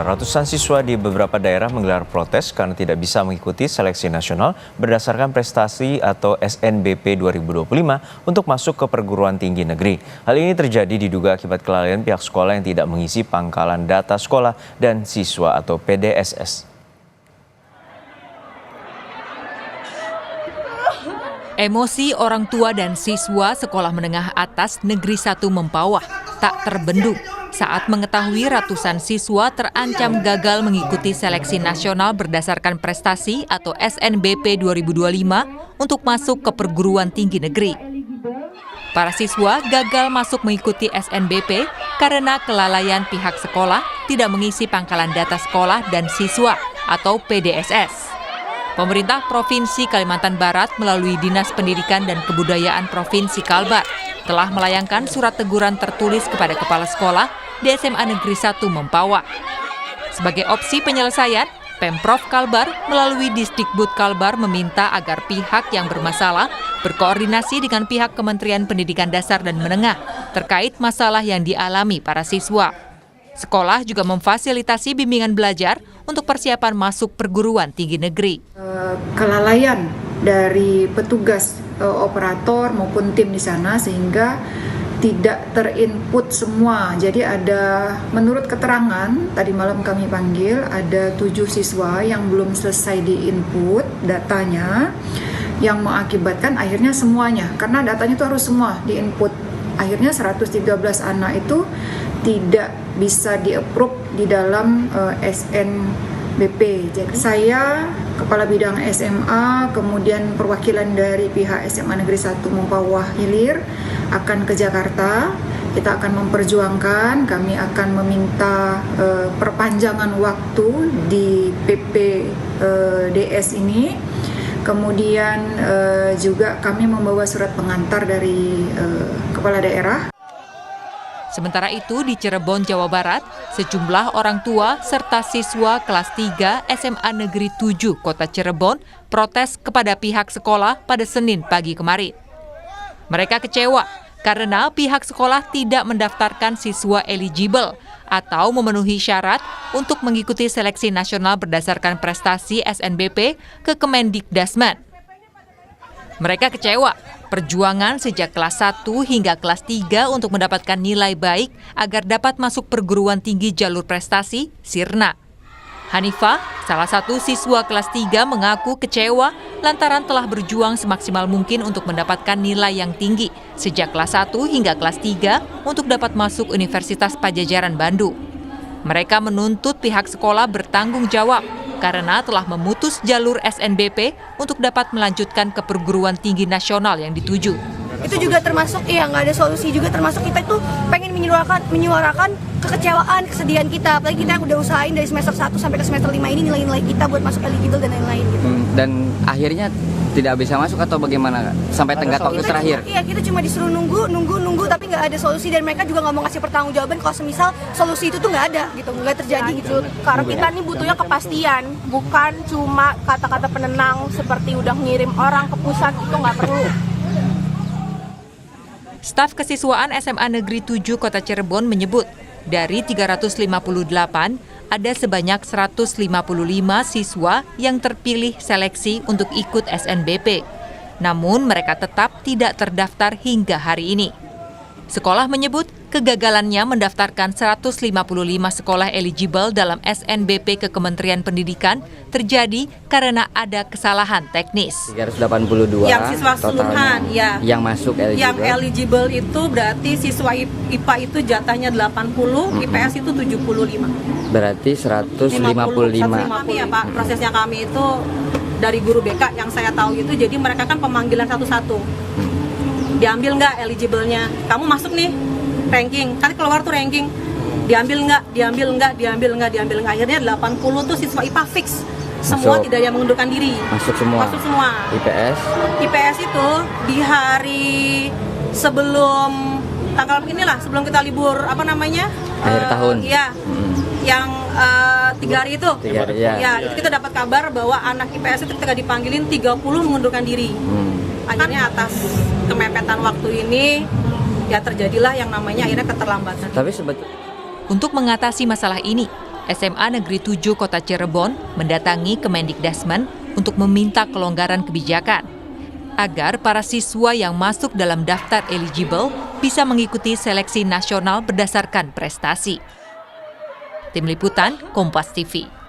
Ratusan siswa di beberapa daerah menggelar protes karena tidak bisa mengikuti seleksi nasional berdasarkan prestasi atau SNBP 2025 untuk masuk ke perguruan tinggi negeri. Hal ini terjadi diduga akibat kelalaian pihak sekolah yang tidak mengisi pangkalan data sekolah dan siswa atau PDSS. Emosi orang tua dan siswa sekolah menengah atas Negeri 1 Mempawah tak terbendung saat mengetahui ratusan siswa terancam gagal mengikuti seleksi nasional berdasarkan prestasi atau SNBP 2025 untuk masuk ke perguruan tinggi negeri. Para siswa gagal masuk mengikuti SNBP karena kelalaian pihak sekolah tidak mengisi pangkalan data sekolah dan siswa atau PDSS. Pemerintah Provinsi Kalimantan Barat melalui Dinas Pendidikan dan Kebudayaan Provinsi Kalbar telah melayangkan surat teguran tertulis kepada kepala sekolah di SMA Negeri 1 Mempawah. Sebagai opsi penyelesaian, Pemprov Kalbar melalui Disdikbud Kalbar meminta agar pihak yang bermasalah berkoordinasi dengan pihak Kementerian Pendidikan Dasar dan Menengah terkait masalah yang dialami para siswa. Sekolah juga memfasilitasi bimbingan belajar untuk persiapan masuk perguruan tinggi negeri. Kelalaian dari petugas operator maupun tim di sana sehingga tidak terinput semua. Jadi ada, menurut keterangan tadi malam kami panggil, ada 7 siswa yang belum selesai diinput datanya, yang mengakibatkan akhirnya semuanya, karena datanya itu harus semua diinput. Akhirnya 113 anak itu tidak bisa di-approve di dalam SNBP. Jadi saya, Kepala Bidang SMA, kemudian perwakilan dari pihak SMA Negeri 1 Mempawah Hilir akan ke Jakarta. Kita akan memperjuangkan, kami akan meminta perpanjangan waktu di PPDS ini. Kemudian juga kami membawa surat pengantar dari kepala daerah. Sementara itu di Cirebon, Jawa Barat, sejumlah orang tua serta siswa kelas 3 SMA Negeri 7 Kota Cirebon protes kepada pihak sekolah pada Senin pagi kemarin. Mereka kecewa karena pihak sekolah tidak mendaftarkan siswa eligible atau memenuhi syarat untuk mengikuti seleksi nasional berdasarkan prestasi SNBP ke Kemendikdasmen. Mereka kecewa perjuangan sejak kelas 1 hingga kelas 3 untuk mendapatkan nilai baik agar dapat masuk perguruan tinggi jalur prestasi, Sirna. Hanifah, salah satu siswa kelas 3 mengaku kecewa lantaran telah berjuang semaksimal mungkin untuk mendapatkan nilai yang tinggi sejak kelas 1 hingga kelas 3 untuk dapat masuk Universitas Padjadjaran Bandung. Mereka menuntut pihak sekolah bertanggung jawab karena telah memutus jalur SNBP untuk dapat melanjutkan ke perguruan tinggi nasional yang dituju. Itu juga termasuk, nggak ada solusi juga, termasuk kita itu pengen menyuarakan kekecewaan, kesedihan kita. Apalagi kita yang udah usahain dari semester 1 sampai ke semester 5 ini nilai-nilai kita buat masuk eligible dan lain-lain gitu. Dan akhirnya tidak bisa masuk atau bagaimana? Sampai tenggat waktu terakhir? Iya, kita cuma disuruh nunggu, tapi nggak ada solusi dan mereka juga nggak mau ngasih pertanggungjawaban kalau semisal solusi itu tuh nggak ada gitu, nggak terjadi gitu. Karena kita nih butuhnya kepastian, bukan cuma kata-kata penenang seperti udah ngirim orang ke pusat, itu nggak perlu. Staf Kesiswaan SMA Negeri 7 Kota Cirebon menyebut, dari 358, ada sebanyak 155 siswa yang terpilih seleksi untuk ikut SNBP. Namun mereka tetap tidak terdaftar hingga hari ini. Sekolah menyebut kegagalannya mendaftarkan 155 sekolah eligible dalam SNBP ke Kementerian Pendidikan terjadi karena ada kesalahan teknis. 382 yang siswa keseluruhan, ya. Yang masuk eligible. Yang eligible itu berarti siswa IPA itu jatahnya 80, IPS itu 75. Berarti 155. Kami ya Pak, prosesnya kami itu dari guru BK yang saya tahu itu, jadi mereka kan pemanggilan satu-satu. Diambil nggak eligible-nya? Kamu masuk nih, ranking. Kan keluar tuh ranking. Diambil nggak? Akhirnya 80 tuh siswa IPA fix. Semua tidak ada yang mengundurkan diri. Masuk semua. IPS itu di hari sebelum tanggal inilah, sebelum kita libur akhir tahun. Iya. Yang 3 hari itu. 3 hari, ya. Itu kita dapat kabar bahwa anak IPS itu ketika dipanggilin 30 mengundurkan diri. Akhirnya atas kemepetan waktu ini ya terjadilah yang namanya akhirnya keterlambatan. Tapi sebetulnya untuk mengatasi masalah ini, SMA Negeri 7 Kota Cirebon mendatangi Kemendikdasmen untuk meminta kelonggaran kebijakan agar para siswa yang masuk dalam daftar eligible bisa mengikuti seleksi nasional berdasarkan prestasi. Tim Liputan, Kompas TV.